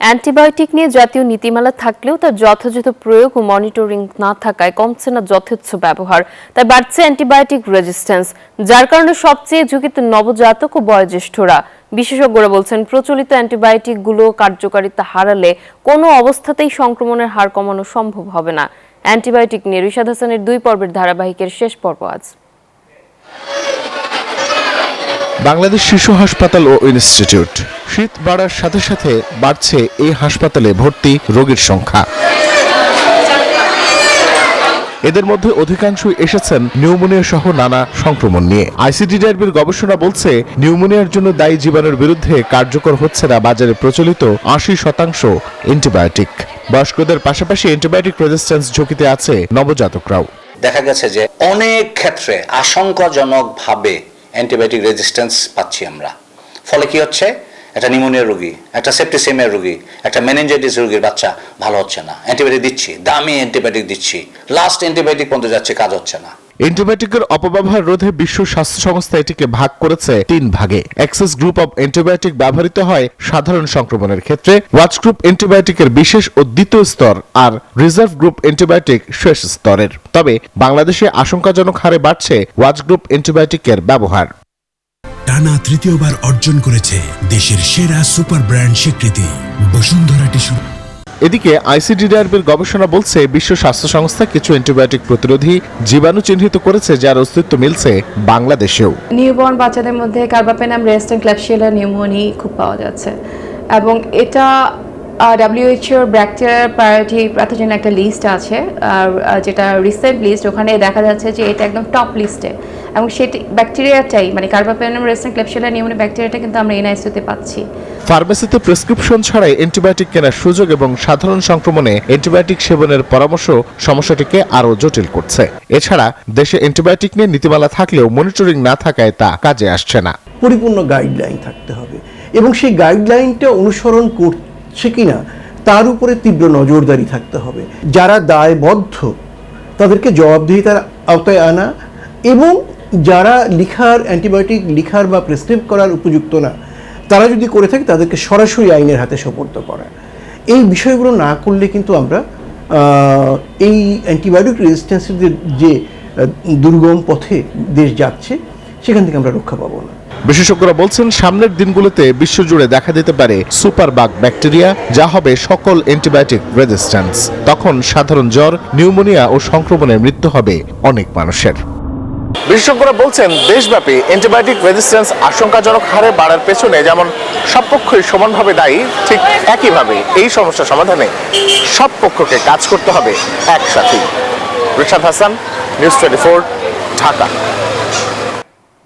Antibiotic নিয়ে জাতীয় নীতিমালা থাকলেও তার যথাযথ প্রয়োগ ও মনিটরিং না থাকায় কমছে না যথেচ্ছ ব্যবহার, তাই বাড়ছে অ্যান্টিবায়োটিক রেজিস্ট্যান্স, যার কারণে সবচেয়ে ঝুঁকিতে নবজাতক ও বয়োজ্যেষ্ঠরা। বিশেষজ্ঞরা বলছেন, প্রচলিত অ্যান্টিবায়োটিকগুলো কার্যকারিতা হারালে কোনো অবস্থাতেই সংক্রমণের হার কমানো সম্ভব হবে না। অ্যান্টিবায়োটিক নিয়ে রিশাদ হাসানের 2 পর্বের ধারাবাহিকের শেষ পর্ব আজ। বাংলাদেশ শিশু হাসপাতাল ও ইনস্টিটিউট। শীত বাড়ার সাথে সাথে বাড়ছে এই হাসপাতালে ভর্তি রোগীর সংখ্যা। এদের মধ্যে অধিকাংশই এসেছেন নিউমোনিয়া সহ নানা সংক্রমণ নিয়ে। আইসিডিডিআরবির গবেষণা বলছে, নিউমোনিয়ার জন্য দায়ী জীবাণুর বিরুদ্ধে কার্যকর হচ্ছে না বাজারে প্রচলিত 80% অ্যান্টিবায়োটিক। বয়স্কদের পাশাপাশি অ্যান্টিবায়োটিক রেজিস্ট্যান্স ঝুঁকিতে আছে নবজাতকরাও। দেখা গেছে যে অনেক ক্ষেত্রে আশঙ্কাজনকভাবে অ্যান্টিবায়োটিক রেজিস্ট্যান্স পাচ্ছি আমরা। ফলে কি হচ্ছে, একটা নিউমোনিয়া রোগী, একটা সেপ্টিসেমিয়া রোগী, একটা মেনিনজাইটিস রোগীর বাচ্চা ভালো হচ্ছে না। অ্যান্টিবায়োটিক দিচ্ছি, দামি অ্যান্টিবায়োটিক দিচ্ছি, লাস্ট অ্যান্টিবায়োটিক পর্যন্ত যাচ্ছে, কাজ হচ্ছে না। অ্যান্টিবায়োটিকের অপব্যবহার রোধে বিশ্ব স্বাস্থ্য সংস্থা এটিকে ভাগ করেছে 3 ভাগে। অ্যাক্সেস গ্রুপ অব অ্যান্টিবায়োটিক ব্যবহৃত হয় সাধারণ সংক্রমণের ক্ষেত্রে, ওয়াচ গ্রুপ অ্যান্টিবায়োটিকের বিশেষ ও দ্বিতীয় স্তর, আর রিজার্ভ গ্রুপ অ্যান্টিবায়োটিক শেষ স্তরের। তবে বাংলাদেশে আশঙ্কাজনক হারে বাড়ছে ওয়াচ গ্রুপ অ্যান্টিবায়োটিকের ব্যবহার। টানা তৃতীয়বার অর্জন করেছে দেশের সেরা সুপার ব্র্যান্ড স্বীকৃতি বসুন্ধরা টিস্যু। এদিকে আইসিডিডিআরবির গবেষণা বলছে, বিশ্ব স্বাস্থ্য সংস্থা কিছু অ্যান্টিবায়োটিক প্রতিরোধী জীবাণু চিহ্নিত করেছে, যার অস্তিত্ব মিলছে বাংলাদেশেও। নিউবর্ন বাচ্চাদের মধ্যে কার্বাপেনাম রেজিস্ট্যান্ট ক্ল্যাবশিয়েলা নিউমোনি খুব পাওয়া যাচ্ছে, এবং এটা WHO ব্যাকটেরিয়াল প্রায়োরিটি প্যাথোজেন একটা লিস্ট আছে, যেটা রিসেন্ট লিস্ট, ওখানে দেখা যাচ্ছে যে এটা একদম টপ লিস্টে, এবং সেটি ব্যাকটেরিয়াটাই মানে কার্বাপেনাম রেজিস্ট্যান্ট ক্ল্যাবশিয়েলা নিউমোনি ব্যাকটেরিয়াটা কিন্তু আমরা এনআইসিইউতে পাচ্ছি। ফার্মেসিতে প্রেসক্রিপশন ছাড়াই অ্যান্টিবায়োটিক কেনার সুযোগ এবং সাধারণ সংক্রমণে অ্যান্টিবায়োটিক সেবনের পরামর্শ সমস্যাটিকে আরও জটিল করছে। এছাড়া দেশে অ্যান্টিবায়োটিক নিয়ে নীতিমালা থাকলেও মনিটরিং না থাকায় তা কাজে আসছে না। পরিপূর্ণ গাইডলাইন থাকতে হবে, এবং সেই গাইডলাইনটা অনুসরণ করছে কিনা তার উপরে তীব্র নজরদারি থাকতে হবে। যারা দায়বদ্ধ তাদেরকে জবাবদিহিতার আওতায় আনা, এবং যারা অ্যান্টিবায়োটিক লিখার বা প্রেসক্রাইব করার উপযুক্ত না, তারা যদি করে থাকে তাদেরকে সরাসরি আইনের হাতে সোপর্দ করা। এই বিষয়গুলো না করলে কিন্তু আমরা এই অ্যান্টিবায়োটিক রেজিস্ট্যান্সের যে দুর্গম পথে দেশ যাচ্ছে, সেখান থেকে আমরা রক্ষা পাবো না। বিশেষজ্ঞরা বলছেন, সামনের দিনগুলোতে বিশ্বজুড়ে দেখা দিতে পারে সুপার বাগ ব্যাকটেরিয়া, যা হবে সকল অ্যান্টিবায়োটিক রেজিস্ট্যান্স। তখন সাধারণ জ্বর, নিউমোনিয়া ও সংক্রমণে মৃত্যু হবে অনেক মানুষের। বিশেষজ্ঞরা বলছেন, দেশব্যাপী অ্যান্টিবায়োটিক রেজিস্ট্যান্স আশঙ্কাজনক হারে বাড়ার পেছনে যেমন সব পক্ষই সমানভাবে দায়ী, ঠিক একইভাবে এই সমস্যা সমাধানে সব পক্ষকে কাজ করতে হবে একসাথে। রিশাদ হাসান, নিউজ 24, ঢাকা।